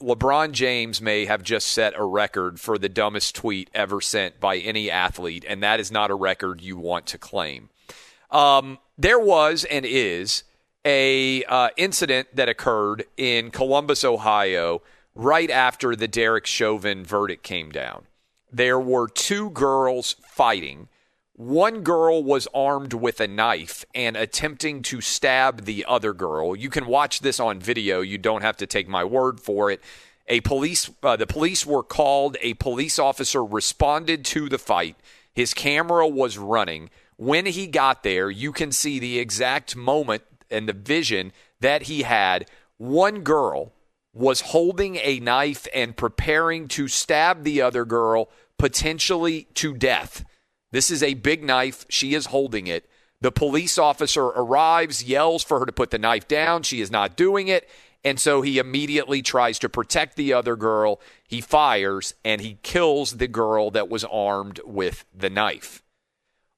LeBron James may have just set a record for the dumbest tweet ever sent by any athlete, and that is not a record you want to claim. There was and is a incident that occurred in Columbus, Ohio, right after the Derek Chauvin verdict came down. There were two girls fighting. One girl was armed with a knife and attempting to stab the other girl. You can watch this on video. You don't have to take my word for it. The police were called. A police officer responded to the fight. His camera was running. When he got there, you can see the exact moment and the vision that he had. One girl was holding a knife and preparing to stab the other girl, potentially to death. This is a big knife. She is holding it. The police officer arrives, yells for her to put the knife down. She is not doing it. And so he immediately tries to protect the other girl. He fires, and he kills the girl that was armed with the knife.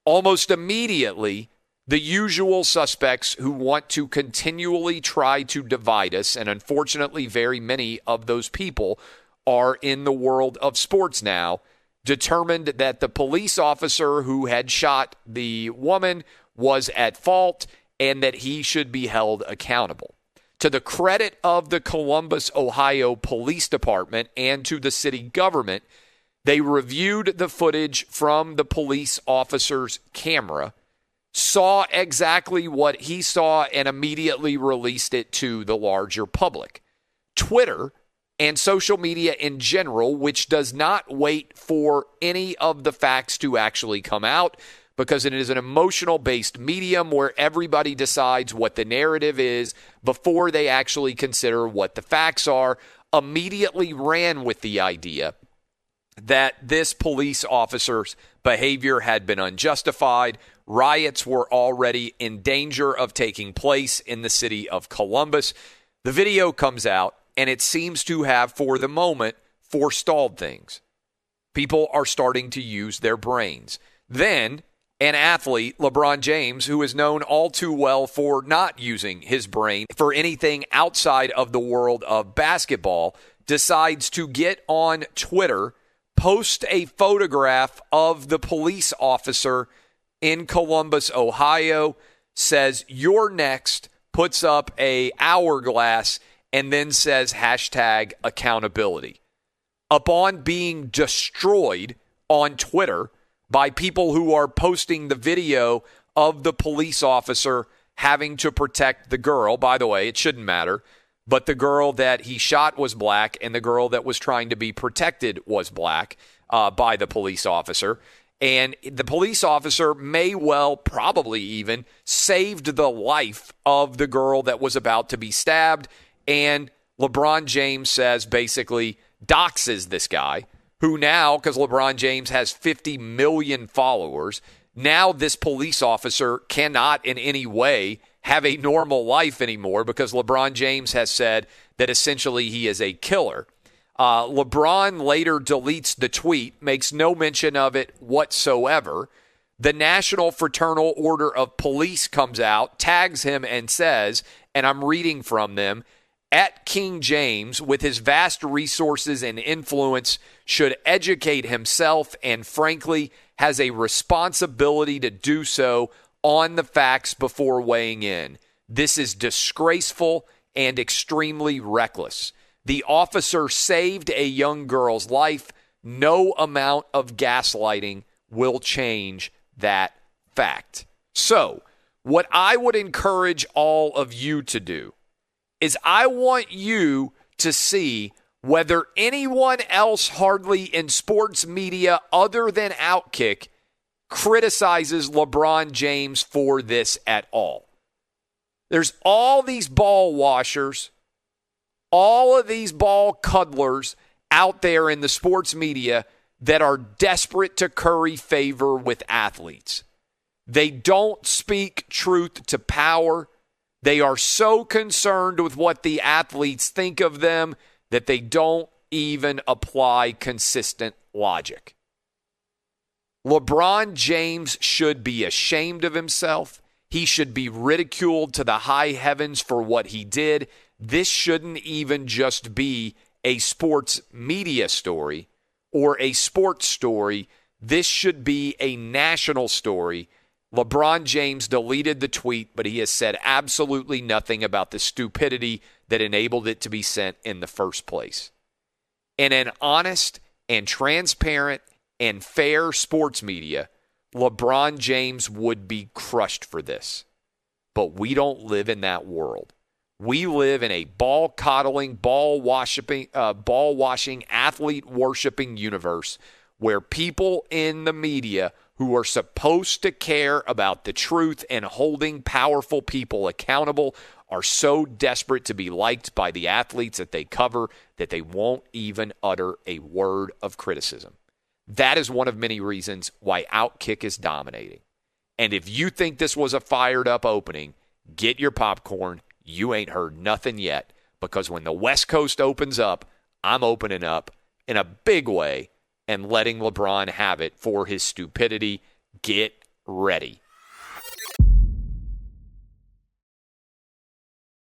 Almost immediately, the usual suspects who want to continually try to divide us, and unfortunately very many of those people are in the world of sports now, determined that the police officer who had shot the woman was at fault and that he should be held accountable. To the credit of the Columbus, Ohio Police Department and to the city government, they reviewed the footage from the police officer's camera, saw exactly what he saw, and immediately released it to the larger public. Twitter and social media in general, which does not wait for any of the facts to actually come out because it is an emotional-based medium where everybody decides what the narrative is before they actually consider what the facts are, immediately ran with the idea that this police officer's behavior had been unjustified. Riots were already in danger of taking place in the city of Columbus. The video comes out, and it seems to have, for the moment, forestalled things. People are starting to use their brains. Then, an athlete, LeBron James, who is known all too well for not using his brain for anything outside of the world of basketball, decides to get on Twitter, post a photograph of the police officer in Columbus, Ohio, says, "You're next," puts up a hourglass, and then says #accountability. Upon being destroyed on Twitter by people who are posting the video of the police officer having to protect the girl. By the way, it shouldn't matter, but the girl that he shot was black, and the girl that was trying to be protected was black by the police officer. And the police officer may well, probably even, saved the life of the girl that was about to be stabbed. And LeBron James says, basically, doxes this guy, who now, because LeBron James has 50 million followers, now this police officer cannot in any way have a normal life anymore because LeBron James has said that essentially he is a killer. LeBron later deletes the tweet, makes no mention of it whatsoever. The National Fraternal Order of Police comes out, tags him, and says, and I'm reading from them, "At King James, with his vast resources and influence, should educate himself and, frankly, has a responsibility to do so on the facts before weighing in. This is disgraceful and extremely reckless. The officer saved a young girl's life. No amount of gaslighting will change that fact." So, what I would encourage all of you to do is I want you to see whether anyone else hardly in sports media other than Outkick criticizes LeBron James for this at all. There's all these ball washers, all of these ball cuddlers out there in the sports media that are desperate to curry favor with athletes. They don't speak truth to power. They are so concerned with what the athletes think of them that they don't even apply consistent logic. LeBron James should be ashamed of himself. He should be ridiculed to the high heavens for what he did. This shouldn't even just be a sports media story or a sports story. This should be a national story. LeBron James deleted the tweet, but he has said absolutely nothing about the stupidity that enabled it to be sent in the first place. In an honest and transparent and fair sports media, LeBron James would be crushed for this. But we don't live in that world. We live in a ball-coddling, ball-washing, athlete-worshiping universe where people in the media who are supposed to care about the truth and holding powerful people accountable are so desperate to be liked by the athletes that they cover that they won't even utter a word of criticism. That is one of many reasons why Outkick is dominating. And if you think this was a fired-up opening, get your popcorn. You ain't heard nothing yet, because when the West Coast opens up, I'm opening up in a big way and letting LeBron have it for his stupidity. Get ready.